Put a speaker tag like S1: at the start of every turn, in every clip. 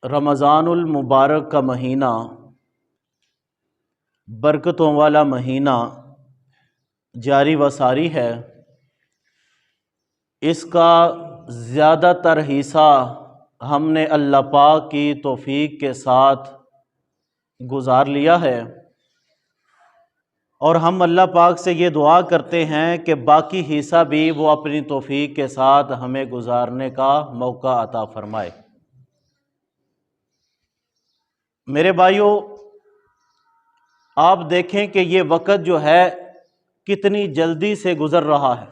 S1: رمضان المبارک کا مہینہ برکتوں والا مہینہ جاری و ساری ہے۔ اس کا زیادہ تر حصہ ہم نے اللہ پاک کی توفیق کے ساتھ گزار لیا ہے، اور ہم اللہ پاک سے یہ دعا کرتے ہیں کہ باقی حصہ بھی وہ اپنی توفیق کے ساتھ ہمیں گزارنے کا موقع عطا فرمائے۔ میرے بھائیوں، آپ دیکھیں کہ یہ وقت جو ہے کتنی جلدی سے گزر رہا ہے۔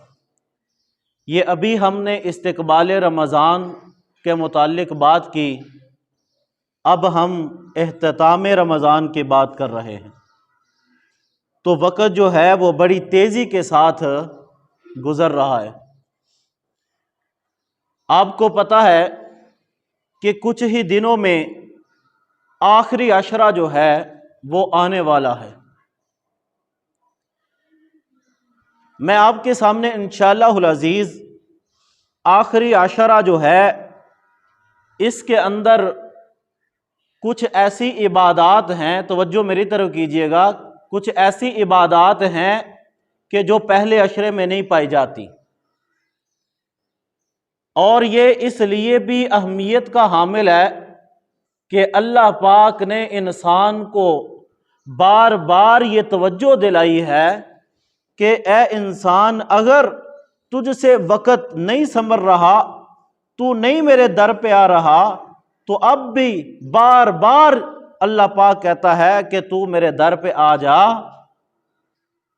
S1: یہ ابھی ہم نے استقبال رمضان کے متعلق بات کی، اب ہم اختتام رمضان کی بات کر رہے ہیں، تو وقت جو ہے وہ بڑی تیزی کے ساتھ گزر رہا ہے۔ آپ کو پتہ ہے کہ کچھ ہی دنوں میں آخری عشرہ جو ہے وہ آنے والا ہے۔ میں آپ کے سامنے انشاءاللہ العزیز آخری عشرہ جو ہے اس کے اندر کچھ ایسی عبادات ہیں، توجہ میری طرف کیجئے گا، کچھ ایسی عبادات ہیں کہ جو پہلے عشرے میں نہیں پائی جاتی، اور یہ اس لیے بھی اہمیت کا حامل ہے کہ اللہ پاک نے انسان کو بار بار یہ توجہ دلائی ہے کہ اے انسان، اگر تجھ سے وقت نہیں سنور رہا، تو نہیں میرے در پہ آ رہا، تو اب بھی بار بار اللہ پاک کہتا ہے کہ تو میرے در پہ آ جا،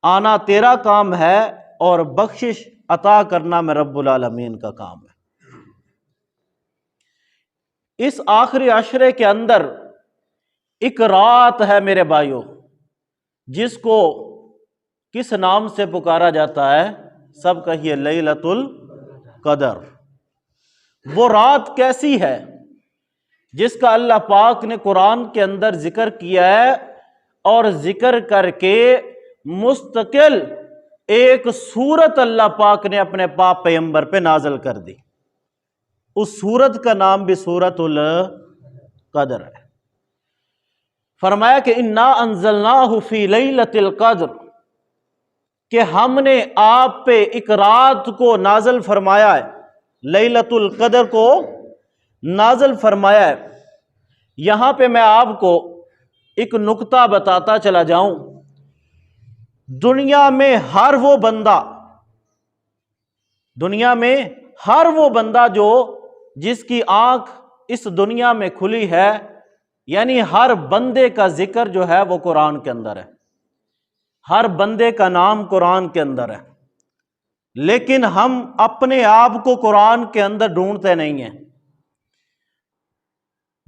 S1: آنا تیرا کام ہے اور بخشش عطا کرنا میں رب العالمین کا کام ہے۔ اس آخری عشرے کے اندر ایک رات ہے میرے بھائیوں، جس کو کس نام سے پکارا جاتا ہے؟ سب کہیے لیلۃ القدر۔ وہ رات کیسی ہے جس کا اللہ پاک نے قرآن کے اندر ذکر کیا ہے، اور ذکر کر کے مستقل ایک سورت اللہ پاک نے اپنے پاک پیغمبر پہ نازل کر دی۔ اس سورت کا نام بھی سورۃ القدر ہے۔ فرمایا کہ انا انزلناہ فی لیلۃ القدر، کہ ہم نے آپ پہ ایک رات کو نازل فرمایا ہے، لیلۃ القدر کو نازل فرمایا ہے۔ یہاں پہ میں آپ کو ایک نکتہ بتاتا چلا جاؤں۔ دنیا میں ہر وہ بندہ جو جس کی آنکھ اس دنیا میں کھلی ہے، یعنی ہر بندے کا ذکر جو ہے وہ قرآن کے اندر ہے، ہر بندے کا نام قرآن کے اندر ہے، لیکن ہم اپنے آپ کو قرآن کے اندر ڈھونڈتے نہیں ہیں۔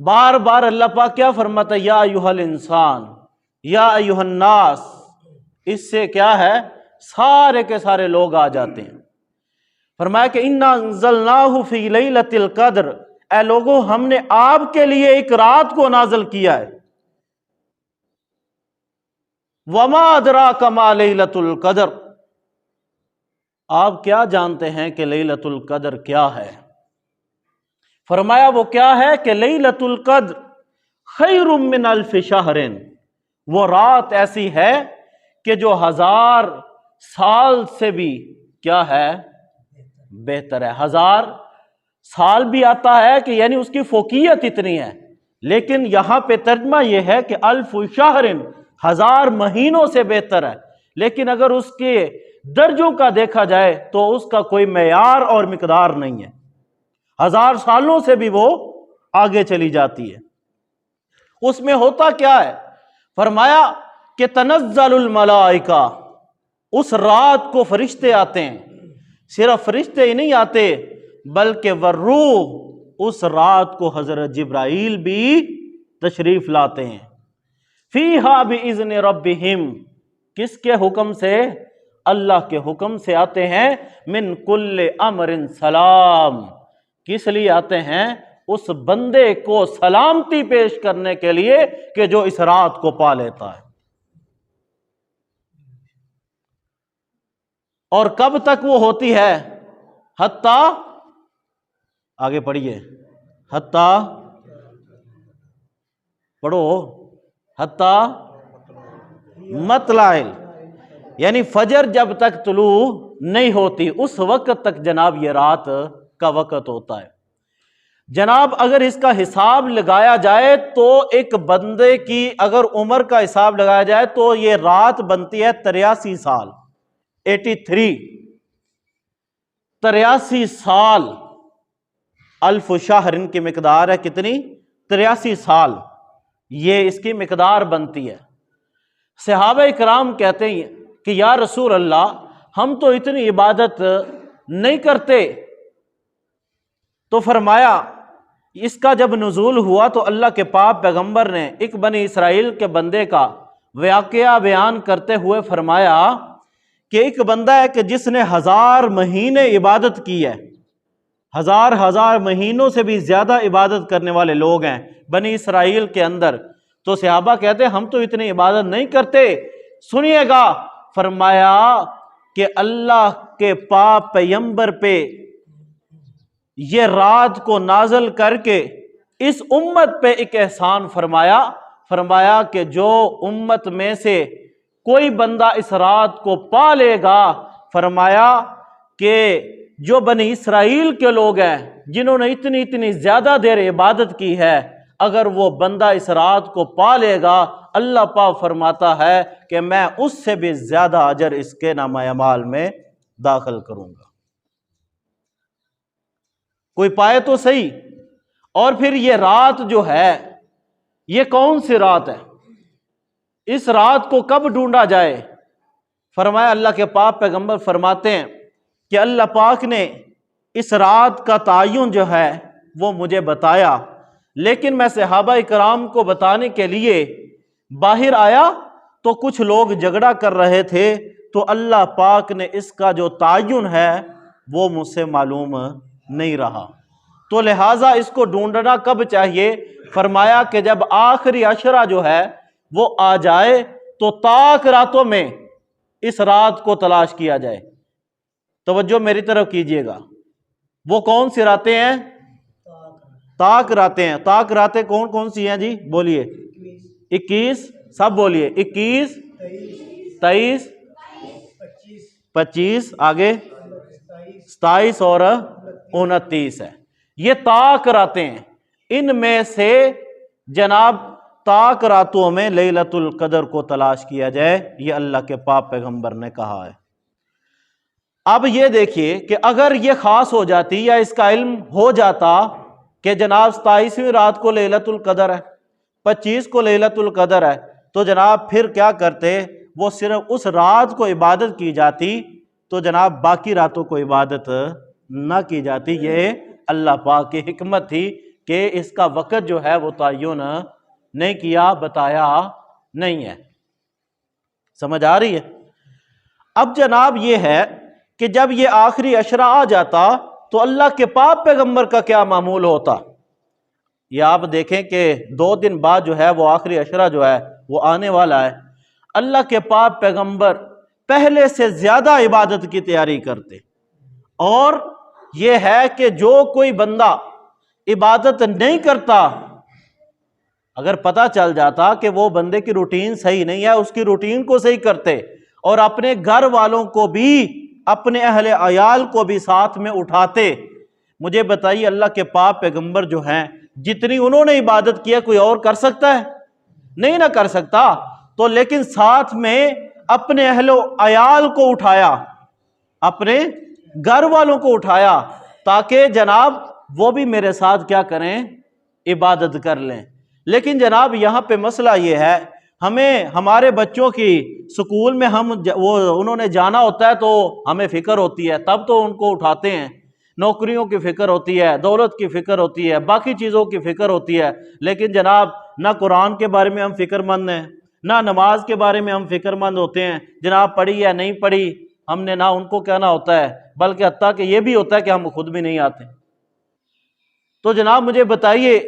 S1: بار بار اللہ پاک کیا فرماتا ہے؟ یا ایھا الانسان، یا ایھا الناس۔ اس سے کیا ہے؟ سارے کے سارے لوگ آ جاتے ہیں۔ فرمایا کہ انا انزلناہ فی لیلۃ القدر، اے لوگوں ہم نے آپ کے لیے ایک رات کو نازل کیا ہے۔ وما ادراک ما لیلۃ القدر، آپ کیا جانتے ہیں کہ لیلۃ القدر کیا ہے؟ فرمایا وہ کیا ہے کہ لیلۃ القدر خیر من الف شہر، وہ رات ایسی ہے کہ جو 1000 سال سے بھی کیا ہے؟ بہتر ہے۔ 1000 سال بھی آتا ہے کہ یعنی اس کی فوقیت اتنی ہے، لیکن یہاں پہ ترجمہ یہ ہے کہ الف شہر، 1000 مہینوں سے بہتر ہے، لیکن اگر اس کے درجوں کا دیکھا جائے تو اس کا کوئی معیار اور مقدار نہیں ہے، 1000 سالوں سے بھی وہ آگے چلی جاتی ہے۔ اس میں ہوتا کیا ہے؟ فرمایا کہ تنزل الملائکہ، اس رات کو فرشتے آتے ہیں، صرف فرشتے ہی نہیں آتے بلکہ والروح، اس رات کو حضرت جبرائیل بھی تشریف لاتے ہیں۔ فیہا بإذن ربہم، کس کے حکم سے؟ اللہ کے حکم سے آتے ہیں۔ من کل امر سلام، کس لیے آتے ہیں؟ اس بندے کو سلامتی پیش کرنے کے لیے کہ جو اس رات کو پا لیتا ہے۔ اور کب تک وہ ہوتی ہے؟ حتیٰ، آگے پڑھیے، حتیٰ پڑھو، حتی مطلع، یعنی فجر جب تک طلوع نہیں ہوتی اس وقت تک جناب یہ رات کا وقت ہوتا ہے۔ جناب اگر اس کا حساب لگایا جائے تو ایک بندے کی اگر عمر کا حساب لگایا جائے تو یہ رات بنتی ہے 83 سال، 83 سال۔ الف شہر ان کی مقدار ہے کتنی؟ 83 سال یہ اس کی مقدار بنتی ہے۔ صحابہ کرام کہتے ہیں کہ یا رسول اللہ ہم تو اتنی عبادت نہیں کرتے، تو فرمایا اس کا جب نزول ہوا تو اللہ کے پاک پیغمبر نے ایک بنی اسرائیل کے بندے کا واقعہ بیان کرتے ہوئے فرمایا کہ ایک بندہ ہے کہ جس نے 1000 مہینے عبادت کی ہے، 1000 مہینوں سے بھی زیادہ عبادت کرنے والے لوگ ہیں بنی اسرائیل کے اندر۔ تو صحابہ کہتے ہیں ہم تو اتنی عبادت نہیں کرتے، سنیے گا، فرمایا کہ اللہ کے پاک پیغمبر پہ یہ رات کو نازل کر کے اس امت پہ ایک احسان فرمایا کہ جو امت میں سے کوئی بندہ اس رات کو پا لے گا، فرمایا کہ جو بنی اسرائیل کے لوگ ہیں جنہوں نے اتنی زیادہ دیر عبادت کی ہے، اگر وہ بندہ اس رات کو پا لے گا، اللہ پاک فرماتا ہے کہ میں اس سے بھی زیادہ اجر اس کے نامہ اعمال میں داخل کروں گا۔ کوئی پائے تو صحیح۔ اور پھر یہ رات جو ہے یہ کون سی رات ہے؟ اس رات کو کب ڈھونڈا جائے؟ فرمایا اللہ کے پاک پیغمبر فرماتے ہیں کہ اللہ پاک نے اس رات کا تعین جو ہے وہ مجھے بتایا، لیکن میں صحابہ کرام کو بتانے کے لیے باہر آیا تو کچھ لوگ جھگڑا کر رہے تھے، تو اللہ پاک نے اس کا جو تعین ہے وہ مجھ سے معلوم نہیں رہا، تو لہٰذا اس کو ڈھونڈنا کب چاہیے؟ فرمایا کہ جب آخری عشرہ جو ہے وہ آ جائے تو طاق راتوں میں اس رات کو تلاش کیا جائے۔ توجہ میری طرف کیجئے گا، وہ کون سی راتیں ہیں؟ طاق راتیں ہیں۔ طاق راتیں کون کون سی ہیں جی؟ بولیے۔ 21، سب بولیے۔ 21، 23، 25، آگے 27 اور 29 ہے۔ یہ طاق راتیں ہیں، ان میں سے جناب طاق راتوں میں لیلۃ القدر کو تلاش کیا جائے، یہ اللہ کے پاک پیغمبر نے کہا ہے۔ اب یہ دیکھیے کہ اگر یہ خاص ہو جاتی یا اس کا علم ہو جاتا کہ جناب 27ویں رات کو لیلۃ القدر ہے، 25 کو لیلۃ القدر ہے، تو جناب پھر کیا کرتے؟ وہ صرف اس رات کو عبادت کی جاتی تو جناب باقی راتوں کو عبادت نہ کی جاتی۔ یہ اللہ پاک کی حکمت تھی کہ اس کا وقت جو ہے وہ تعین نہیں کیا، بتایا نہیں ہے۔ سمجھ آ رہی ہے؟ اب جناب یہ ہے کہ جب یہ آخری عشرہ آ جاتا تو اللہ کے پاک پیغمبر کا کیا معمول ہوتا؟ یہ آپ دیکھیں کہ 2 دن بعد جو ہے وہ آخری عشرہ جو ہے وہ آنے والا ہے۔ اللہ کے پاک پیغمبر پہلے سے زیادہ عبادت کی تیاری کرتے، اور یہ ہے کہ جو کوئی بندہ عبادت نہیں کرتا، اگر پتہ چل جاتا کہ وہ بندے کی روٹین صحیح نہیں ہے، اس کی روٹین کو صحیح کرتے اور اپنے گھر والوں کو بھی، اپنے اہل عیال کو بھی ساتھ میں اٹھاتے۔ مجھے بتائیے اللہ کے پاک پیغمبر جو ہیں جتنی انہوں نے عبادت کیا کوئی اور کر سکتا ہے؟ نہیں نہ کر سکتا، تو لیکن ساتھ میں اپنے اہل عیال کو اٹھایا، اپنے گھر والوں کو اٹھایا، تاکہ جناب وہ بھی میرے ساتھ کیا کریں؟ عبادت کر لیں۔ لیکن جناب یہاں پہ مسئلہ یہ ہے، ہمیں ہمارے بچوں کی سکول میں انہوں نے جانا ہوتا ہے تو ہمیں فکر ہوتی ہے، تب تو ان کو اٹھاتے ہیں، نوکریوں کی فکر ہوتی ہے، دولت کی فکر ہوتی ہے، باقی چیزوں کی فکر ہوتی ہے، لیکن جناب نہ قرآن کے بارے میں ہم فکر مند ہیں، نہ نماز کے بارے میں ہم فکر مند ہوتے ہیں، جناب پڑھی یا نہیں پڑھی ہم نے نہ ان کو کہنا ہوتا ہے، بلکہ حتیٰ کہ یہ بھی ہوتا ہے کہ ہم خود بھی نہیں آتے۔ تو جناب مجھے بتائیے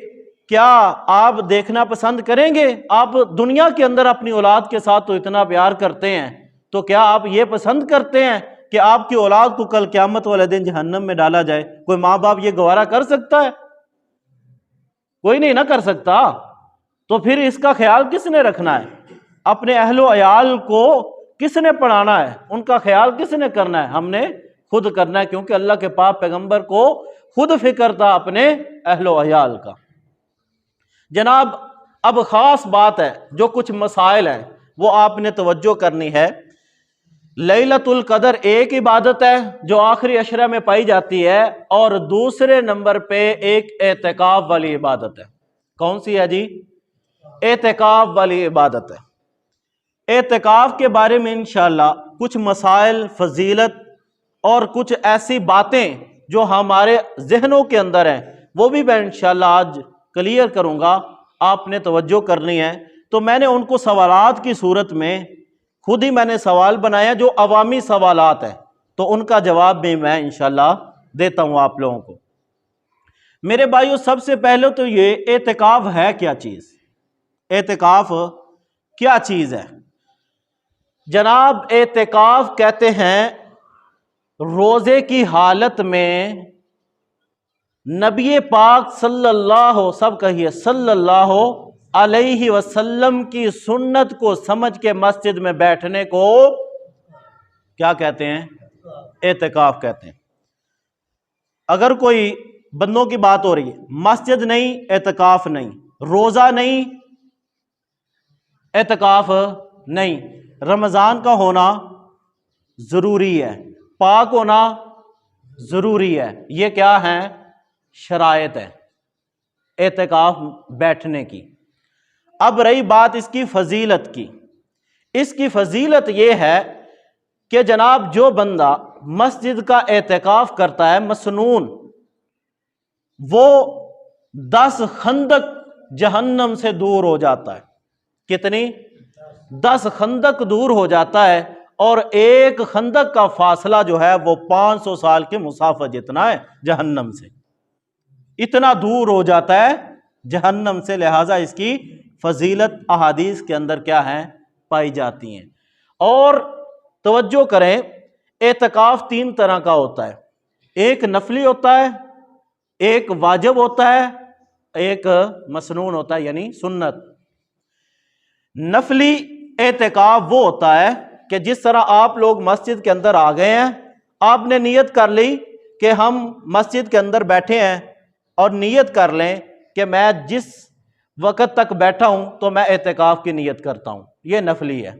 S1: کیا آپ دیکھنا پسند کریں گے؟ آپ دنیا کے اندر اپنی اولاد کے ساتھ تو اتنا پیار کرتے ہیں، تو کیا آپ یہ پسند کرتے ہیں کہ آپ کی اولاد کو کل قیامت والے دن جہنم میں ڈالا جائے؟ کوئی ماں باپ یہ گوارا کر سکتا ہے؟ کوئی نہیں نہ کر سکتا۔ تو پھر اس کا خیال کس نے رکھنا ہے؟ اپنے اہل و عیال کو کس نے پڑھانا ہے؟ ان کا خیال کس نے کرنا ہے؟ ہم نے خود کرنا ہے، کیونکہ اللہ کے پاک پیغمبر کو خود فکر تھا اپنے اہل و عیال کا۔ جناب اب خاص بات ہے، جو کچھ مسائل ہیں وہ آپ نے توجہ کرنی ہے۔ لیلۃ القدر ایک عبادت ہے جو آخری عشرہ میں پائی جاتی ہے، اور دوسرے نمبر پہ ایک اعتکاف والی عبادت ہے۔ کون سی ہے جی؟ اعتکاف والی عبادت ہے۔ اعتکاف کے بارے میں انشاءاللہ کچھ مسائل، فضیلت اور کچھ ایسی باتیں جو ہمارے ذہنوں کے اندر ہیں وہ بھی میں انشاءاللہ آج کلیئر کروں گا، آپ نے توجہ کرنی ہے۔ تو میں نے ان کو سوالات کی صورت میں خود ہی میں نے سوال بنایا جو عوامی سوالات ہیں، تو ان کا جواب بھی میں انشاءاللہ دیتا ہوں آپ لوگوں کو۔ میرے بھائیو، سب سے پہلے تو یہ اعتکاف ہے کیا چیز؟ اعتکاف کیا چیز ہے؟ جناب اعتکاف کہتے ہیں روزے کی حالت میں نبی پاک صلی اللہ، سب کہیے صلی اللہ علیہ وسلم کی سنت کو سمجھ کے مسجد میں بیٹھنے کو کیا کہتے ہیں؟ اعتکاف کہتے ہیں۔ اگر کوئی بندوں کی بات ہو رہی ہے، مسجد نہیں اعتکاف نہیں، روزہ نہیں اعتکاف نہیں، رمضان کا ہونا ضروری ہے، پاک ہونا ضروری ہے، یہ کیا ہے؟ شرائط ہے اعتکاف بیٹھنے کی۔ اب رہی بات اس کی فضیلت کی، اس کی فضیلت یہ ہے کہ جناب جو بندہ مسجد کا اعتکاف کرتا ہے مسنون، وہ 10 خندق جہنم سے دور ہو جاتا ہے۔ کتنی؟ 10 خندق دور ہو جاتا ہے، اور ایک خندق کا فاصلہ جو ہے وہ 500 سال کے مسافت جتنا ہے جہنم سے، اتنا دور ہو جاتا ہے جہنم سے، لہٰذا اس کی فضیلت احادیث کے اندر کیا ہے؟ پائی جاتی ہیں۔ اور توجہ کریں، اعتکاف 3 طرح کا ہوتا ہے، ایک نفلی ہوتا ہے، ایک واجب ہوتا ہے، ایک مسنون ہوتا ہے یعنی سنت۔ نفلی اعتکاف وہ ہوتا ہے کہ جس طرح آپ لوگ مسجد کے اندر آ گئے ہیں، آپ نے نیت کر لی کہ ہم مسجد کے اندر بیٹھے ہیں، اور نیت کر لیں کہ میں جس وقت تک بیٹھا ہوں تو میں اعتکاف کی نیت کرتا ہوں، یہ نفلی ہے۔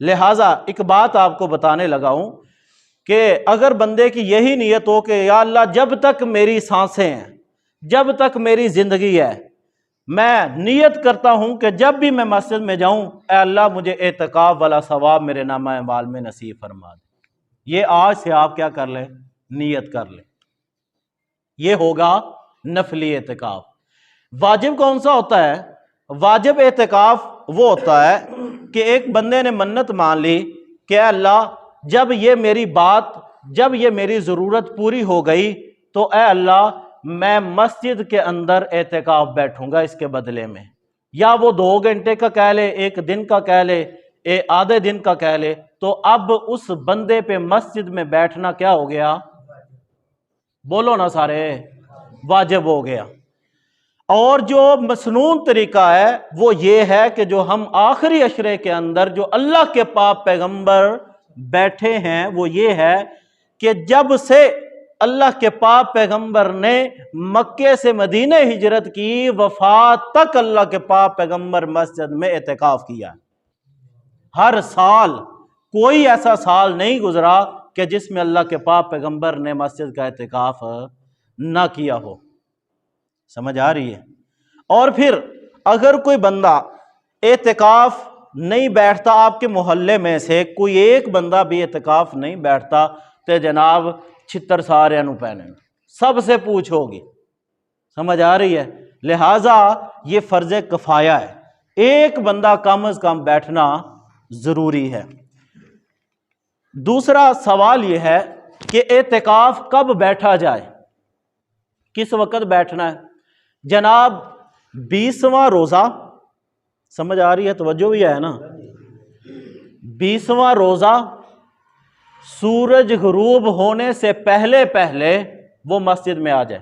S1: لہٰذا ایک بات آپ کو بتانے لگا ہوں کہ اگر بندے کی یہی نیت ہو کہ یا اللہ جب تک میری سانسیں ہیں، جب تک میری زندگی ہے، میں نیت کرتا ہوں کہ جب بھی میں مسجد میں جاؤں اے اللہ مجھے اعتکاف والا ثواب میرے نامہ اعمال میں نصیب فرما دے، یہ آج سے آپ کیا کر لیں؟ نیت کر لیں، یہ ہوگا نفلی اعتکاف۔ واجب کون سا ہوتا ہے؟ واجب اعتکاف وہ ہوتا ہے کہ ایک بندے نے منت مان لی کہ اے اللہ جب یہ میری بات، جب یہ میری ضرورت پوری ہو گئی تو اے اللہ میں مسجد کے اندر اعتکاف بیٹھوں گا اس کے بدلے میں، یا وہ 2 گھنٹے کا کہہ لے، 1 دن کا کہہ لے، آدھے دن کا کہہ لے، تو اب اس بندے پہ مسجد میں بیٹھنا کیا ہو گیا؟ بولو نا سارے، واجب ہو گیا۔ اور جو مسنون طریقہ ہے وہ یہ ہے کہ جو ہم آخری عشرے کے اندر جو اللہ کے پاک پیغمبر بیٹھے ہیں وہ یہ ہے کہ جب سے اللہ کے پاک پیغمبر نے مکے سے مدینہ ہجرت کی، وفات تک اللہ کے پاک پیغمبر مسجد میں اعتکاف کیا۔ ہر سال کوئی ایسا سال نہیں گزرا کہ جس میں اللہ کے پاک پیغمبر نے مسجد کا اعتکاف نہ کیا ہو۔ سمجھ آ رہی ہے؟ اور پھر اگر کوئی بندہ اعتکاف نہیں بیٹھتا، آپ کے محلے میں سے کوئی ایک بندہ بھی اعتکاف نہیں بیٹھتا، تو جناب چھتر سارے نو پہنے، سب سے پوچھ ہوگی۔ سمجھ آ رہی ہے؟ لہٰذا یہ فرض کفایہ ہے، ایک بندہ کم از کم بیٹھنا ضروری ہے۔ دوسرا سوال یہ ہے کہ اعتکاف کب بیٹھا جائے، کس وقت بیٹھنا ہے؟ جناب 20واں روزہ، سمجھ آ رہی ہے؟ توجہ بھی ہے نا؟ 20واں روزہ سورج غروب ہونے سے پہلے پہلے وہ مسجد میں آ جائے۔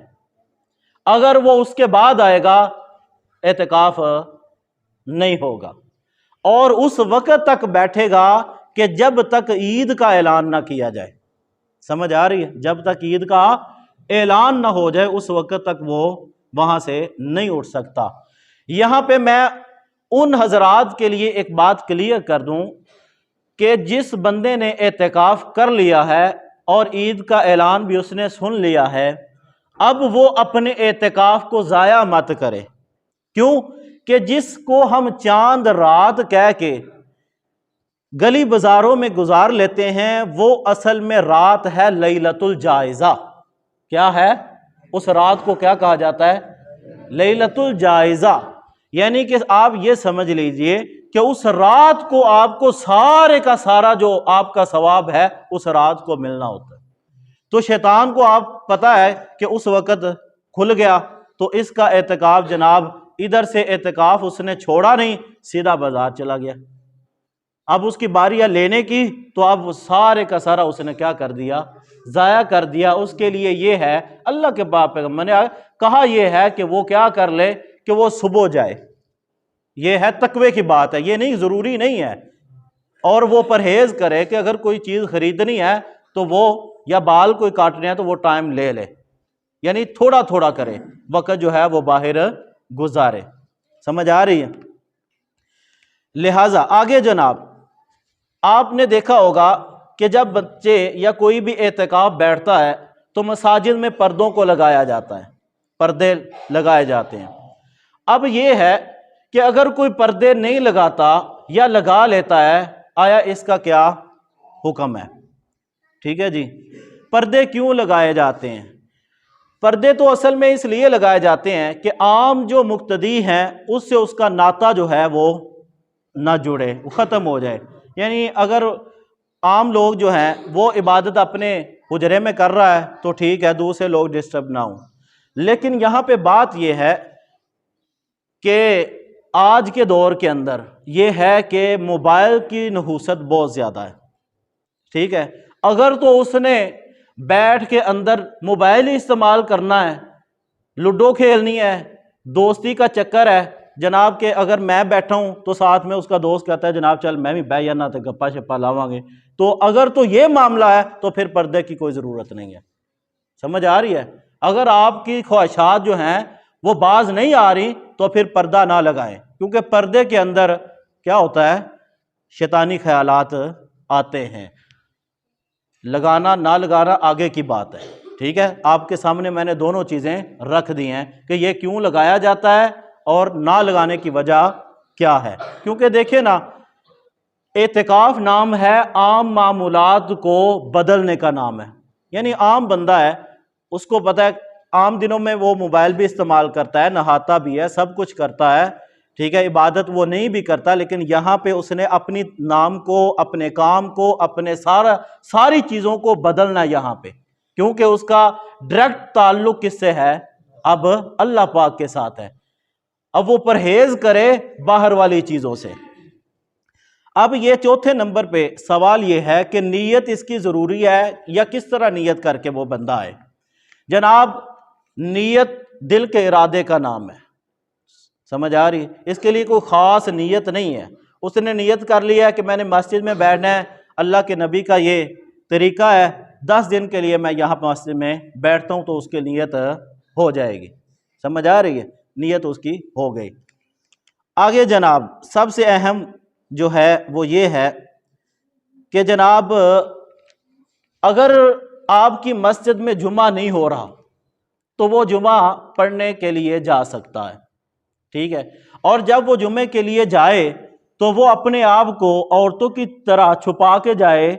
S1: اگر وہ اس کے بعد آئے گا اعتکاف نہیں ہوگا، اور اس وقت تک بیٹھے گا کہ جب تک عید کا اعلان نہ کیا جائے۔ سمجھ آ رہی ہے؟ جب تک عید کا اعلان نہ ہو جائے اس وقت تک وہ وہاں سے نہیں اٹھ سکتا۔ یہاں پہ میں ان حضرات کے لیے ایک بات کلیئر کر دوں کہ جس بندے نے اعتکاف کر لیا ہے اور عید کا اعلان بھی اس نے سن لیا ہے، اب وہ اپنے اعتکاف کو ضائع مت کرے۔ کیوں کہ جس کو ہم چاند رات کہہ کے گلی بازاروں میں گزار لیتے ہیں، وہ اصل میں رات ہے لیلۃ الجائزہ۔ کیا ہے؟ اس رات کو کیا کہا جاتا ہے؟ لیلۃ الجائزہ۔ یعنی کہ آپ یہ سمجھ لیجئے کہ اس رات کو آپ کو سارے کا سارا جو آپ کا ثواب ہے اس رات کو ملنا ہوتا ہے۔ تو شیطان کو آپ پتہ ہے کہ اس وقت کھل گیا، تو اس کا اعتکاف جناب ادھر سے اعتکاف اس نے چھوڑا نہیں، سیدھا بازار چلا گیا۔ اب اس کی باری ہے لینے کی، تو اب سارے کا سارا اس نے کیا کر دیا؟ ضائع کر دیا۔ اس کے لیے یہ ہے، اللہ کے پاک پیغمبر نے کہا یہ ہے کہ وہ کیا کر لے کہ وہ صبح جائے۔ یہ ہے تقوی کی بات ہے، یہ نہیں ضروری نہیں ہے۔ اور وہ پرہیز کرے کہ اگر کوئی چیز خریدنی ہے تو وہ یا بال کوئی کاٹنے ہیں تو وہ ٹائم لے لے، یعنی تھوڑا تھوڑا کرے، وقت جو ہے وہ باہر گزارے۔ سمجھ آ رہی ہے؟ لہٰذا آگے جناب آپ نے دیکھا ہوگا کہ جب بچے یا کوئی بھی اعتکاف بیٹھتا ہے تو مساجد میں پردوں کو لگایا جاتا ہے، پردے لگائے جاتے ہیں۔ اب یہ ہے کہ اگر کوئی پردے نہیں لگاتا یا لگا لیتا ہے، آیا اس کا کیا حکم ہے؟ ٹھیک ہے جی، پردے کیوں لگائے جاتے ہیں؟ پردے تو اصل میں اس لیے لگائے جاتے ہیں کہ عام جو مقتدی ہیں اس سے اس کا ناطہ جو ہے وہ نہ جڑے، وہ ختم ہو جائے۔ یعنی اگر عام لوگ جو ہیں وہ عبادت اپنے حجرے میں کر رہا ہے تو ٹھیک ہے، دوسرے لوگ ڈسٹرب نہ ہوں۔ لیکن یہاں پہ بات یہ ہے کہ آج کے دور کے اندر یہ ہے کہ موبائل کی نحوست بہت زیادہ ہے، ٹھیک ہے؟ اگر تو اس نے بیٹھ کے اندر موبائل ہی استعمال کرنا ہے، لوڈو کھیلنی ہے، دوستی کا چکر ہے جناب، کہ اگر میں بیٹھا ہوں تو ساتھ میں اس کا دوست کہتا ہے جناب چل میں بھی بہ جانا تو گپا شپا لاواں گے، تو اگر تو یہ معاملہ ہے تو پھر پردے کی کوئی ضرورت نہیں ہے۔ سمجھ آ رہی ہے؟ اگر آپ کی خواہشات جو ہیں وہ باز نہیں آ رہی تو پھر پردہ نہ لگائیں، کیونکہ پردے کے اندر کیا ہوتا ہے؟ شیطانی خیالات آتے ہیں۔ لگانا نہ لگانا آگے کی بات ہے، ٹھیک ہے؟ آپ کے سامنے میں نے دونوں چیزیں رکھ دی ہیں کہ یہ کیوں لگایا جاتا ہے اور نہ لگانے کی وجہ کیا ہے۔ کیونکہ دیکھیں نا، اعتکاف نام ہے عام معمولات کو بدلنے کا نام ہے۔ یعنی عام بندہ ہے، اس کو پتہ ہے عام دنوں میں وہ موبائل بھی استعمال کرتا ہے، نہاتا بھی ہے، سب کچھ کرتا ہے، ٹھیک ہے؟ عبادت وہ نہیں بھی کرتا، لیکن یہاں پہ اس نے اپنی نام کو، اپنے کام کو، اپنے ساری چیزوں کو بدلنا یہاں پہ، کیونکہ اس کا ڈائریکٹ تعلق کس سے ہے؟ اب اللہ پاک کے ساتھ ہے۔ اب وہ پرہیز کرے باہر والی چیزوں سے۔ اب یہ چوتھے نمبر پہ سوال یہ ہے کہ نیت اس کی ضروری ہے یا کس طرح نیت کر کے وہ بندہ آئے؟ جناب نیت دل کے ارادے کا نام ہے، سمجھ آ رہی؟ اس کے لیے کوئی خاص نیت نہیں ہے۔ اس نے نیت کر لیا ہے کہ میں نے مسجد میں بیٹھنا ہے، اللہ کے نبی کا یہ طریقہ ہے، 10 دن کے لیے میں یہاں مسجد میں بیٹھتا ہوں، تو اس کی نیت ہو جائے گی۔ سمجھ آ رہی ہے؟ نیت اس کی ہو گئی۔ آگے جناب سب سے اہم جو ہے وہ یہ ہے کہ جناب اگر آپ کی مسجد میں جمعہ نہیں ہو رہا تو وہ جمعہ پڑھنے کے لیے جا سکتا ہے، ٹھیک ہے؟ اور جب وہ جمعے کے لیے جائے تو وہ اپنے آپ کو عورتوں کی طرح چھپا کے جائے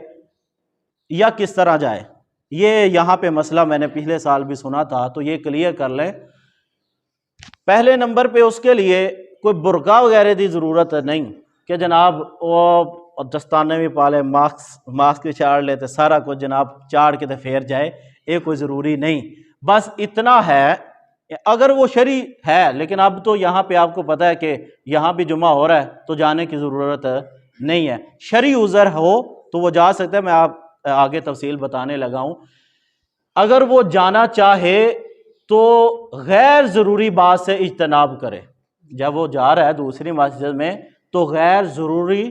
S1: یا کس طرح جائے؟ یہ یہاں پہ مسئلہ میں نے پچھلے سال بھی سنا تھا، تو یہ کلیئر کر لیں۔ پہلے نمبر پہ اس کے لیے کوئی برقع وغیرہ دی ضرورت نہیں کہ جناب وہ دستانے بھی پالے، ماسک بھی چاڑ لیتے، سارا کچھ جناب چاڑ کے تو پھیر جائے، یہ کوئی ضروری نہیں۔ بس اتنا ہے اگر وہ شرعی ہے، لیکن اب تو یہاں پہ آپ کو پتہ ہے کہ یہاں بھی جمعہ ہو رہا ہے تو جانے کی ضرورت نہیں ہے۔ شرعی عذر ہو تو وہ جا سکتا ہے، میں آپ آگے تفصیل بتانے لگا ہوں۔ اگر وہ جانا چاہے تو غیر ضروری بات سے اجتناب کرے، جب وہ جا رہا ہے دوسری مسجد میں تو غیر ضروری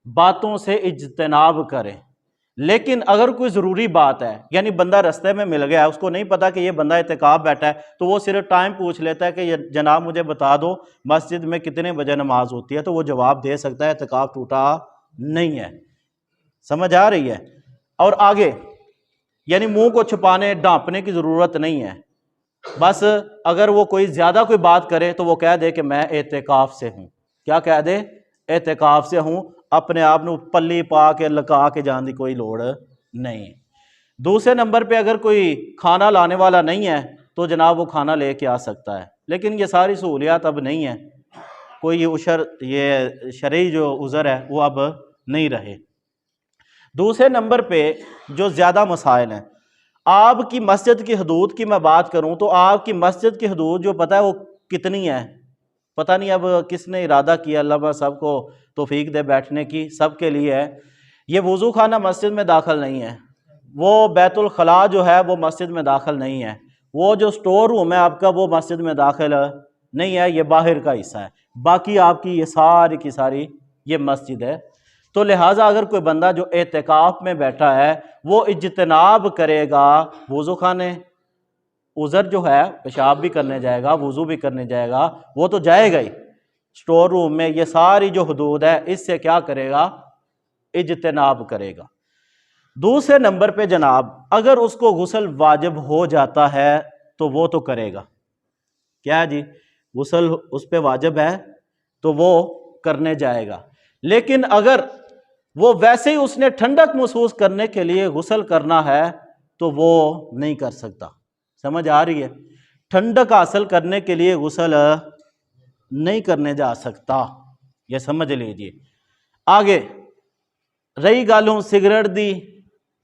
S1: باتوں سے اجتناب کرے. لیکن اگر کوئی ضروری بات ہے، یعنی بندہ رستے میں مل گیا ہے، اس کو نہیں پتا کہ یہ بندہ اعتکاف بیٹھا ہے، تو وہ صرف ٹائم پوچھ لیتا ہے کہ جناب مجھے بتا دو مسجد میں کتنے بجے نماز ہوتی ہے، تو وہ جواب دے سکتا ہے، اعتکاف ٹوٹا نہیں ہے. سمجھ آ رہی ہے؟ اور آگے یعنی منہ کو چھپانے ڈھانپنے کی ضرورت نہیں ہے. بس اگر وہ کوئی زیادہ کوئی بات کرے تو وہ کہہ دے کہ میں اعتکاف سے ہوں. کیا کہہ دے؟ اعتکاف سے ہوں. اپنے آپ نو پلی پا کے لکا کے جان دی کوئی لوڑ نہیں. دوسرے نمبر پہ اگر کوئی کھانا لانے والا نہیں ہے تو جناب وہ کھانا لے کے آ سکتا ہے، لیکن یہ ساری سہولیات اب نہیں ہے. کوئی یہ شرعی جو عذر ہے وہ اب نہیں رہے. دوسرے نمبر پہ جو زیادہ مسائل ہیں، آپ کی مسجد کی حدود کی میں بات کروں تو آپ کی مسجد کی حدود جو پتہ ہے وہ کتنی ہے، پتہ نہیں اب کس نے ارادہ کیا، اللہ بس سب کو توفیق دے بیٹھنے کی، سب کے لیے ہے. یہ وضو خانہ مسجد میں داخل نہیں ہے، وہ بیت الخلاء جو ہے وہ مسجد میں داخل نہیں ہے، وہ جو سٹور روم ہے آپ کا وہ مسجد میں داخل نہیں ہے، یہ باہر کا حصہ ہے. باقی آپ کی یہ ساری کی ساری یہ مسجد ہے. تو لہٰذا اگر کوئی بندہ جو اعتکاف میں بیٹھا ہے وہ اجتناب کرے گا وضو خانے، عذر جو ہے پیشاب بھی کرنے جائے گا، وضو بھی کرنے جائے گا، وہ تو جائے گا ہی. سٹور روم میں یہ ساری جو حدود ہے اس سے کیا کرے گا؟ اجتناب کرے گا. دوسرے نمبر پہ جناب اگر اس کو غسل واجب ہو جاتا ہے تو وہ تو کرے گا. کیا جی؟ غسل اس پہ واجب ہے تو وہ کرنے جائے گا. لیکن اگر وہ ویسے ہی اس نے ٹھنڈک محسوس کرنے کے لیے غسل کرنا ہے تو وہ نہیں کر سکتا. سمجھ آ رہی ہے؟ ٹھنڈک حاصل کرنے کے لیے غسل نہیں کرنے جا سکتا، یہ سمجھ لیجئے. آگے رہی گالوں سگریٹ دی،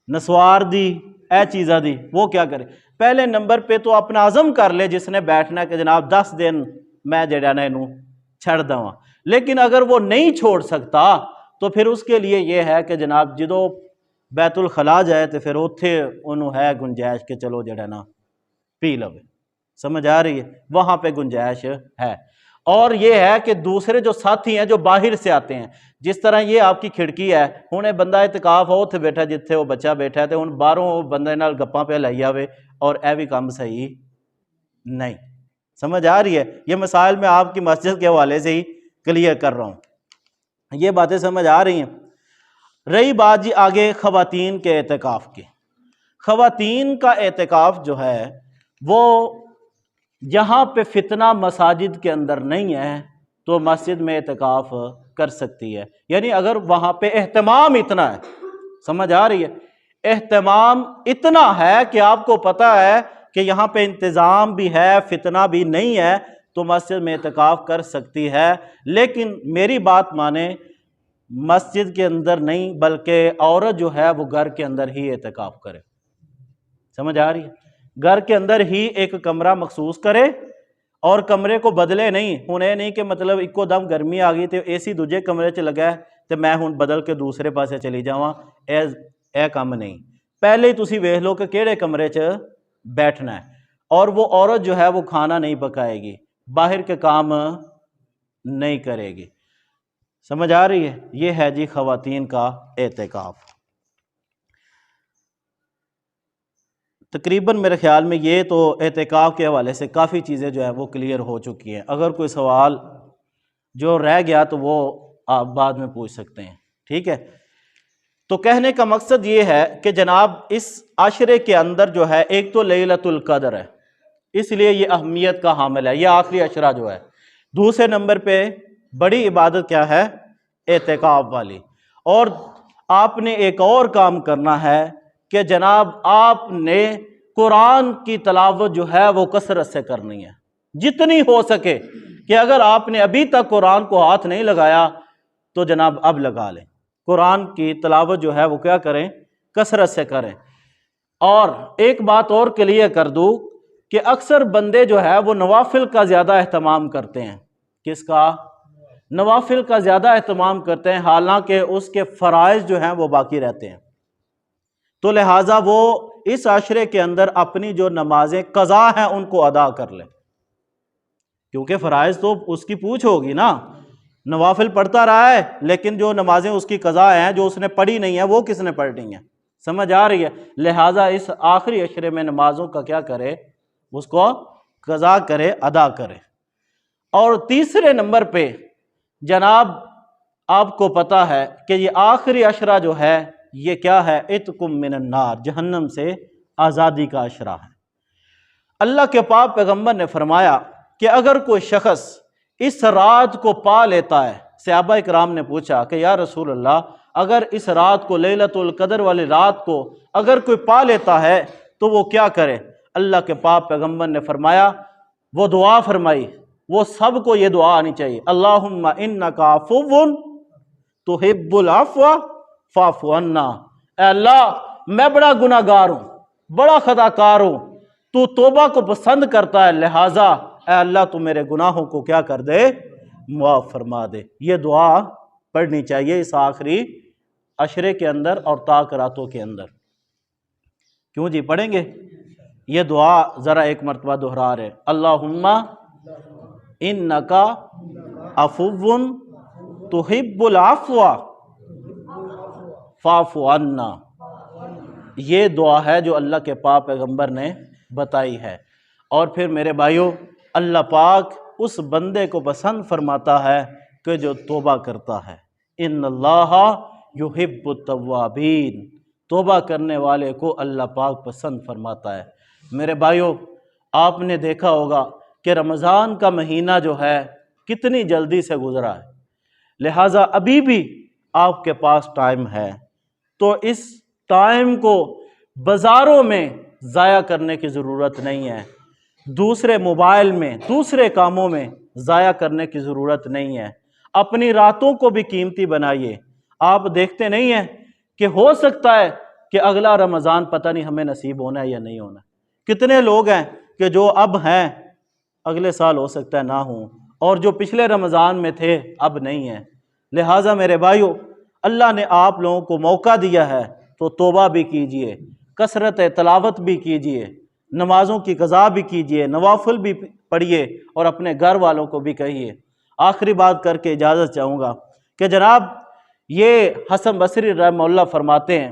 S1: نسوار دی، اے چیزاں دی، وہ کیا کرے؟ پہلے نمبر پہ تو اپنا عزم کر لے جس نے بیٹھنا ہے کہ جناب 10 دن میں جڑا نا انہوں چھڑ دوں. لیکن اگر وہ نہیں چھوڑ سکتا تو پھر اس کے لیے یہ ہے کہ جناب جدو بیت الخلاء جائے تو پھر اتھے انہوں ہے گنجائش کہ چلو جڑا نا پی لو. سمجھ آ رہی ہے؟ وہاں پہ گنجائش ہے. اور یہ ہے کہ دوسرے جو ساتھی ہیں جو باہر سے آتے ہیں، جس طرح یہ آپ کی کھڑکی ہے، ہوں بندہ اعتکاف ہو اتنے بیٹھا جتھے وہ بچہ بیٹھا ہے تو ہوں باہروں بندے نال گپاں پہ لائی آوے اور اے بھی کام صحیح نہیں. سمجھ آ رہی ہے؟ یہ مسائل میں آپ کی مسجد کے حوالے سے ہی کلیئر کر رہا ہوں. یہ باتیں سمجھ آ رہی ہیں. رہی بات جی آگے خواتین کے اعتکاف کی. خواتین کا اعتکاف جو ہے وہ جہاں پہ فتنہ مساجد کے اندر نہیں ہے تو مسجد میں اعتکاف کر سکتی ہے. یعنی اگر وہاں پہ اہتمام اتنا ہے، سمجھ آ رہی ہے؟ اہتمام اتنا ہے کہ آپ کو پتہ ہے کہ یہاں پہ انتظام بھی ہے، فتنہ بھی نہیں ہے، تو مسجد میں اعتکاف کر سکتی ہے. لیکن میری بات مانے، مسجد کے اندر نہیں بلکہ عورت جو ہے وہ گھر کے اندر ہی اعتکاف کرے. سمجھ آ رہی ہے؟ گھر کے اندر ہی ایک کمرہ مخصوص کرے اور کمرے کو بدلے نہیں. ہوں یہ نہیں کہ مطلب ایکو دم گرمی آ گئی تو اے سی دوجے کمرے چ لگا ہے تو میں ہوں بدل کے دوسرے پاسے چلی جاواں، اے کام نہیں. پہلے ہی تسی ویکھ لو کہ کیڑے کمرے چ بیٹھنا ہے. اور وہ عورت جو ہے وہ کھانا نہیں پکائے گی، باہر کے کام نہیں کرے گی. سمجھ آ رہی ہے؟ یہ ہے جی خواتین کا اعتکاف. تقریباً میرے خیال میں یہ تو اعتکاف کے حوالے سے کافی چیزیں جو ہیں وہ کلیئر ہو چکی ہیں. اگر کوئی سوال جو رہ گیا تو وہ آپ بعد میں پوچھ سکتے ہیں. ٹھیک ہے؟ تو کہنے کا مقصد یہ ہے کہ جناب اس عشرے کے اندر جو ہے ایک تو لیلۃ القدر ہے، اس لیے یہ اہمیت کا حامل ہے، یہ آخری عشرہ جو ہے. دوسرے نمبر پہ بڑی عبادت کیا ہے؟ اعتکاف والی. اور آپ نے ایک اور کام کرنا ہے کہ جناب آپ نے قرآن کی تلاوت جو ہے وہ کثرت سے کرنی ہے، جتنی ہو سکے. کہ اگر آپ نے ابھی تک قرآن کو ہاتھ نہیں لگایا تو جناب اب لگا لیں. قرآن کی تلاوت جو ہے وہ کیا کریں؟ کثرت سے کریں. اور ایک بات اور کلیئر کر دوں کہ اکثر بندے جو ہے وہ نوافل کا زیادہ اہتمام کرتے ہیں. کس کا؟ نوافل کا زیادہ اہتمام کرتے ہیں، حالانکہ اس کے فرائض جو ہیں وہ باقی رہتے ہیں. تو لہٰذا وہ اس عشرے کے اندر اپنی جو نمازیں قضا ہیں ان کو ادا کر لیں، کیونکہ فرائض تو اس کی پوچھ ہوگی نا، نوافل پڑھتا رہا ہے لیکن جو نمازیں اس کی قضا ہیں جو اس نے پڑھی نہیں ہیں وہ کس نے پڑھنی ہیں؟ سمجھ آ رہی ہے؟ لہٰذا اس آخری عشرے میں نمازوں کا کیا کرے؟ اس کو قضا کرے، ادا کرے۔ اور تیسرے نمبر پہ جناب آپ کو پتہ ہے کہ یہ آخری عشرہ جو ہے یہ کیا ہے؟ اتقم من النار، جہنم سے آزادی کا عشرہ ہے۔ اللہ کے پاک پیغمبر نے فرمایا کہ اگر کوئی شخص اس رات کو پا لیتا ہے، صحابہ اکرام نے پوچھا کہ یا رسول اللہ اگر اس رات کو، لیلۃ القدر والی رات کو اگر کوئی پا لیتا ہے تو وہ کیا کرے؟ اللہ کے پاک پیغمبر نے فرمایا، وہ دعا فرمائی، وہ سب کو یہ دعا آنی چاہیے، اللہم انک عفو تحب العفو فاعف عنا۔ اے اللہ میں بڑا گناہ گار ہوں، بڑا خطا کار ہوں، تو توبہ کو پسند کرتا ہے، لہٰذا اے اللہ تو میرے گناہوں کو کیا کر دے؟ معاف فرما دے۔ یہ دعا پڑھنی چاہیے اس آخری عشرے کے اندر اور طاق راتوں کے اندر۔ کیوں جی؟ پڑھیں گے یہ دعا ذرا ایک مرتبہ دہرا رہے، اللہم انک عفو تحب العفو فاعف عنا۔ یہ دعا ہے جو اللہ کے پاک پیغمبر نے بتائی ہے۔ اور پھر میرے بھائیوں، اللہ پاک اس بندے کو پسند فرماتا ہے کہ جو توبہ کرتا ہے، ان اللہ یحب التوابین، توبہ کرنے والے کو اللہ پاک پسند فرماتا ہے۔ میرے بھائیوں، آپ نے دیکھا ہوگا کہ رمضان کا مہینہ جو ہے کتنی جلدی سے گزرا ہے، لہٰذا ابھی بھی آپ کے پاس ٹائم ہے، تو اس ٹائم کو بازاروں میں ضائع کرنے کی ضرورت نہیں ہے، دوسرے موبائل میں، دوسرے کاموں میں ضائع کرنے کی ضرورت نہیں ہے۔ اپنی راتوں کو بھی قیمتی بنائیے۔ آپ دیکھتے نہیں ہیں کہ ہو سکتا ہے کہ اگلا رمضان پتہ نہیں ہمیں نصیب ہونا ہے یا نہیں ہونا۔ کتنے لوگ ہیں کہ جو اب ہیں اگلے سال ہو سکتا ہے نہ ہوں، اور جو پچھلے رمضان میں تھے اب نہیں ہیں۔ لہٰذا میرے بھائیوں، اللہ نے آپ لوگوں کو موقع دیا ہے تو توبہ بھی کیجئے، کثرت تلاوت بھی کیجئے، نمازوں کی قضا بھی کیجئے، نوافل بھی پڑھیے، اور اپنے گھر والوں کو بھی کہیے۔ آخری بات کر کے اجازت چاہوں گا کہ جناب یہ حسن بصری رحمہ اللہ فرماتے ہیں،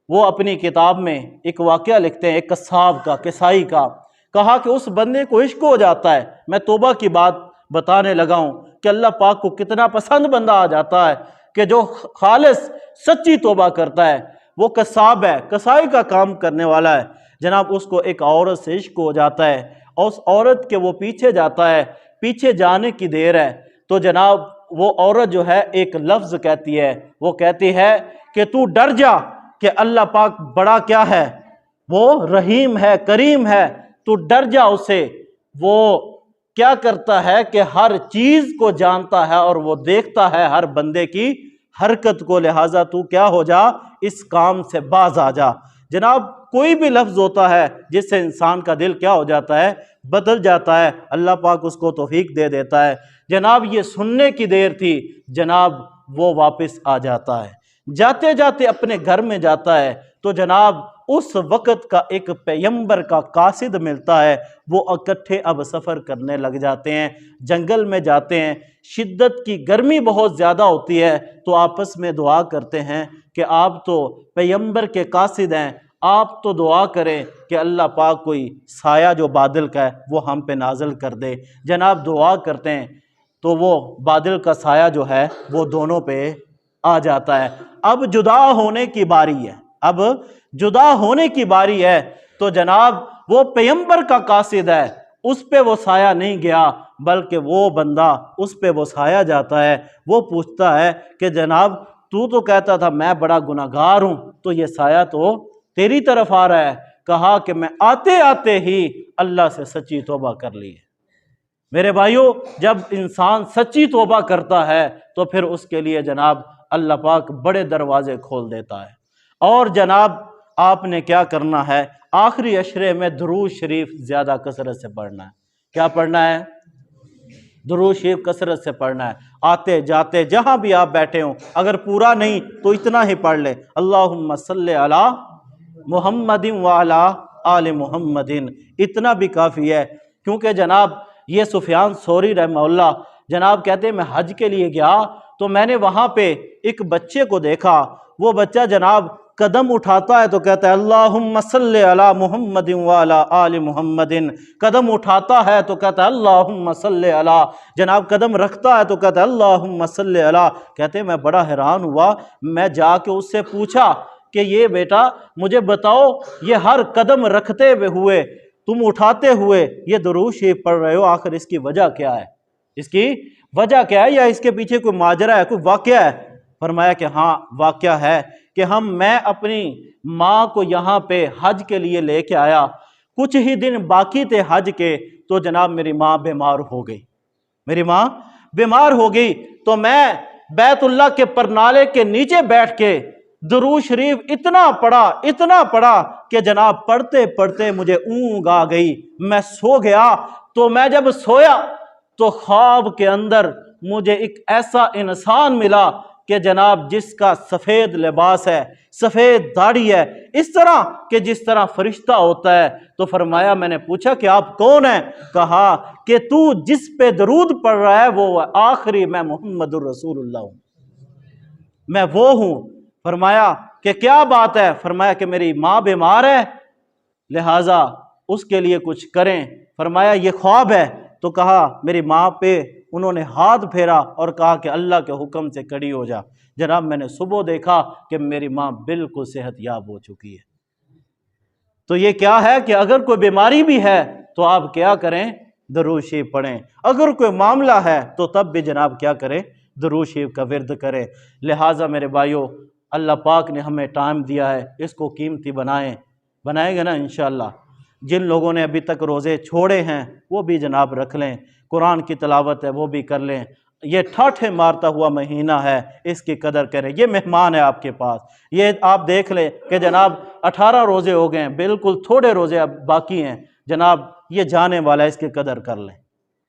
S1: وہ اپنی کتاب میں ایک واقعہ لکھتے ہیں ایک قصاب کا، کسائی کا، کہا کہ اس بندے کو عشق ہو جاتا ہے، میں توبہ کی بات بتانے لگا ہوں کہ اللہ پاک کو کتنا پسند بندہ آ جاتا ہے کہ جو خالص سچی توبہ کرتا ہے۔ وہ قصاب ہے، کسائی کا کام کرنے والا ہے، جناب اس کو ایک عورت سے عشق ہو جاتا ہے، اور اس عورت کے وہ پیچھے جاتا ہے، پیچھے جانے کی دیر ہے تو جناب وہ عورت جو ہے ایک لفظ کہتی ہے، وہ کہتی ہے کہ تو ڈر جا کہ اللہ پاک بڑا کیا ہے؟ وہ رحیم ہے، کریم ہے، تو ڈر جا اس سے۔ وہ کیا کرتا ہے کہ ہر چیز کو جانتا ہے اور وہ دیکھتا ہے ہر بندے کی حرکت کو، لہٰذا تو کیا ہو جا؟ اس کام سے باز آ جا۔ جناب کوئی بھی لفظ ہوتا ہے جس سے انسان کا دل کیا ہو جاتا ہے؟ بدل جاتا ہے، اللہ پاک اس کو توفیق دے دیتا ہے۔ جناب یہ سننے کی دیر تھی، جناب وہ واپس آ جاتا ہے، جاتے جاتے اپنے گھر میں جاتا ہے تو جناب اس وقت کا ایک پیغمبر کا قاصد ملتا ہے، وہ اکٹھے اب سفر کرنے لگ جاتے ہیں، جنگل میں جاتے ہیں، شدت کی گرمی بہت زیادہ ہوتی ہے تو آپس میں دعا کرتے ہیں کہ آپ تو پیغمبر کے قاصد ہیں، آپ تو دعا کریں کہ اللہ پاک کوئی سایہ جو بادل کا ہے وہ ہم پہ نازل کر دے۔ جناب دعا کرتے ہیں تو وہ بادل کا سایہ جو ہے وہ دونوں پہ آ جاتا ہے۔ اب جدا ہونے کی باری ہے، اب جدا ہونے کی باری ہے تو جناب وہ پیغمبر کا قاصد ہے، اس پہ وہ سایہ نہیں گیا بلکہ وہ بندہ اس پہ وہ سایہ جاتا ہے۔ وہ پوچھتا ہے کہ جناب تو کہتا تھا میں بڑا گناہ گار ہوں، تو یہ سایہ تو تیری طرف آ رہا ہے۔ کہا کہ میں آتے آتے ہی اللہ سے سچی توبہ کر لی ہے۔ میرے بھائیوں، جب انسان سچی توبہ کرتا ہے تو پھر اس کے لیے جناب اللہ پاک بڑے دروازے کھول دیتا ہے۔ اور جناب آپ نے کیا کرنا ہے؟ آخری عشرے میں درود شریف زیادہ کثرت سے پڑھنا ہے۔ کیا پڑھنا ہے؟ درود شریف کثرت سے پڑھنا ہے۔ آتے جاتے جہاں بھی آپ بیٹھے ہوں، اگر پورا نہیں تو اتنا ہی پڑھ لیں، اللہم صلی علی محمد وعلی آل محمد، اتنا بھی کافی ہے۔ کیونکہ جناب یہ سفیان ثوری رحمہ اللہ جناب کہتے ہیں میں حج کے لیے گیا تو میں نے وہاں پہ ایک بچے کو دیکھا، وہ بچہ جناب قدم اٹھاتا ہے تو کہتا ہے اللہم صلی علی محمد وعلی آل محمد، قدم اٹھاتا ہے تو کہتا ہے اللہم صلی علی، جناب قدم رکھتا ہے تو کہتا ہے اللہم صلی علی۔ کہتے ہیں میں بڑا حیران ہوا، میں جا کے اس سے پوچھا کہ یہ بیٹا مجھے بتاؤ، یہ ہر قدم رکھتے ہوئے تم اٹھاتے ہوئے یہ درود شریف پڑھ رہے ہو، آخر اس کی وجہ کیا ہے؟ اس کی وجہ کیا ہے، یا اس کے پیچھے کوئی ماجرا ہے، کوئی واقعہ ہے؟ فرمایا کہ ہاں واقعہ ہے کہ میں اپنی ماں کو یہاں پہ حج کے لیے لے کے آیا، کچھ ہی دن باقی تھے حج کے تو جناب میری ماں بیمار ہو گئی، میری ماں بیمار ہو گئی، تو میں بیت اللہ کے پرنالے کے نیچے بیٹھ کے درود شریف اتنا پڑھا کہ جناب پڑھتے پڑھتے مجھے اونگ آ گئی، میں سو گیا۔ تو میں جب سویا تو خواب کے اندر مجھے ایک ایسا انسان ملا کہ جناب جس کا سفید لباس ہے، سفید داڑھی ہے، اس طرح کہ جس طرح فرشتہ ہوتا ہے۔ تو فرمایا، میں نے پوچھا کہ آپ کون ہیں؟ کہا کہ تو جس پہ درود پڑھ رہا ہے وہ آخری میں محمد الرسول اللہ ہوں، میں وہ ہوں۔ فرمایا کہ کیا بات ہے؟ فرمایا کہ میری ماں بیمار ہے، لہٰذا اس کے لیے کچھ کریں۔ فرمایا یہ خواب ہے؟ تو کہا میری ماں پہ انہوں نے ہاتھ پھیرا اور کہا کہ اللہ کے حکم سے کھڑی ہو جا۔ جناب میں نے صبح دیکھا کہ میری ماں بالکل صحت یاب ہو چکی ہے۔ تو یہ کیا ہے کہ اگر کوئی بیماری بھی ہے تو آپ کیا کریں؟ درود شریف پڑھیں۔ اگر کوئی معاملہ ہے تو تب بھی جناب کیا کریں؟ درود شریف کا ورد کریں۔ لہٰذا میرے بھائیو، اللہ پاک نے ہمیں ٹائم دیا ہے، اس کو قیمتی بنائیں گے نا انشاءاللہ۔ جن لوگوں نے ابھی تک روزے چھوڑے ہیں وہ بھی جناب رکھ لیں، قرآن کی تلاوت ہے وہ بھی کر لیں۔ یہ ٹھاٹھے مارتا ہوا مہینہ ہے، اس کی قدر کریں۔ یہ مہمان ہے آپ کے پاس، یہ آپ دیکھ لیں کہ جناب 18 روزے ہو گئے ہیں، بالکل تھوڑے روزے اب باقی ہیں، جناب یہ جانے والا ہے، اس کی قدر کر لیں۔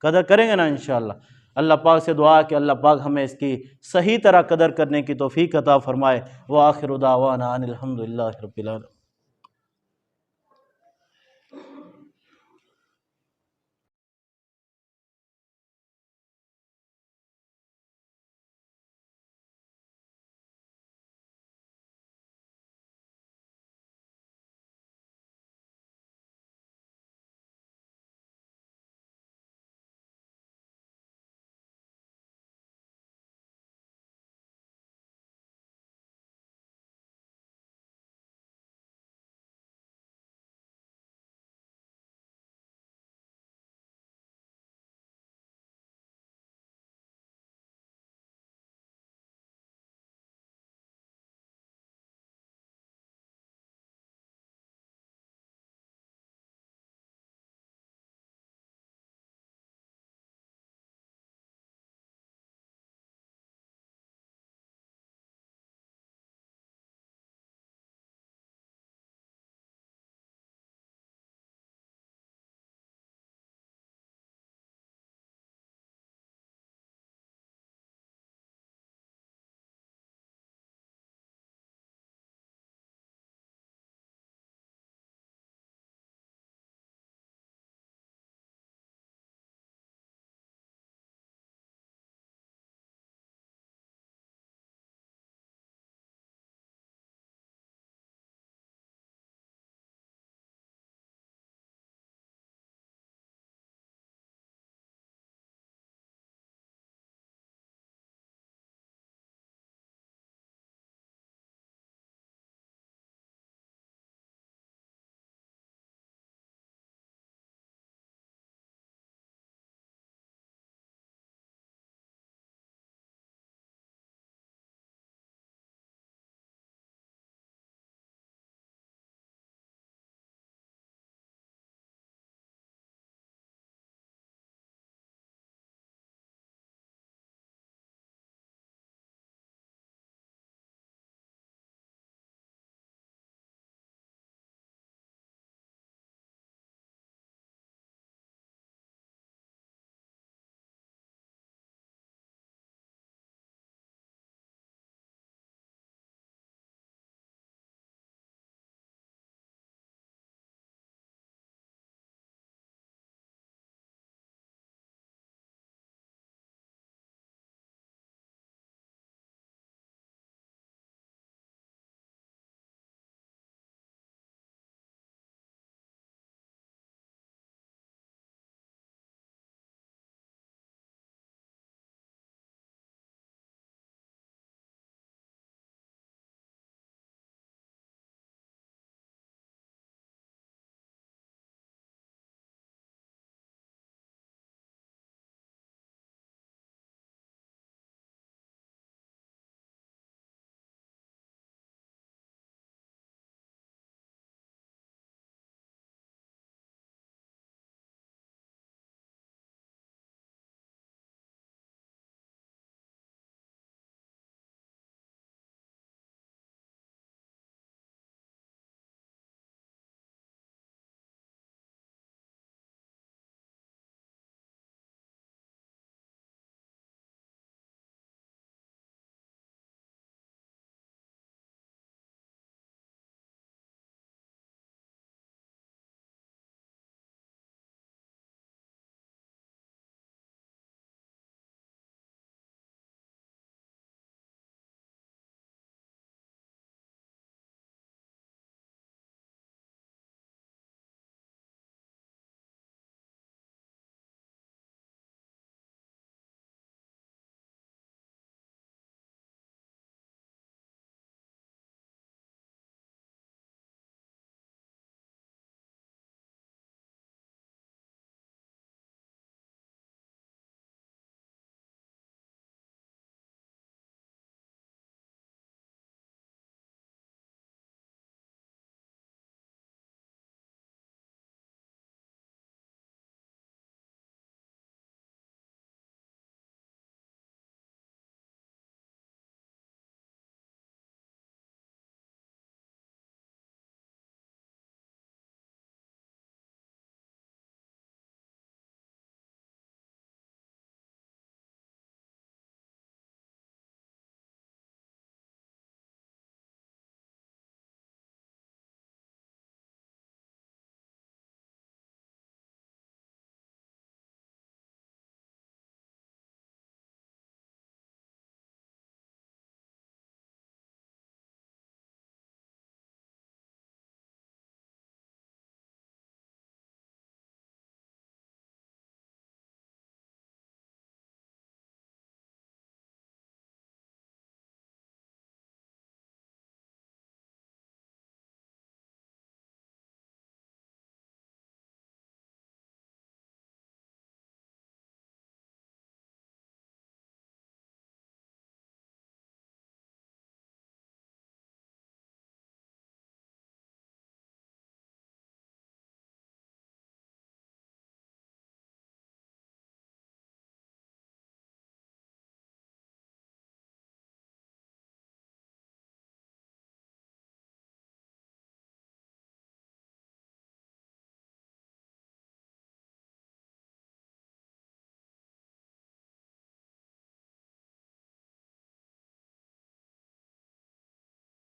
S1: قدر کریں گے نا انشاءاللہ۔ اللہ پاک سے دعا ہے کہ اللہ پاک ہمیں اس کی صحیح طرح قدر کرنے کی توفیق عطا فرمائے۔ وآخر دعوانا ان الحمدللہ رب العالمین۔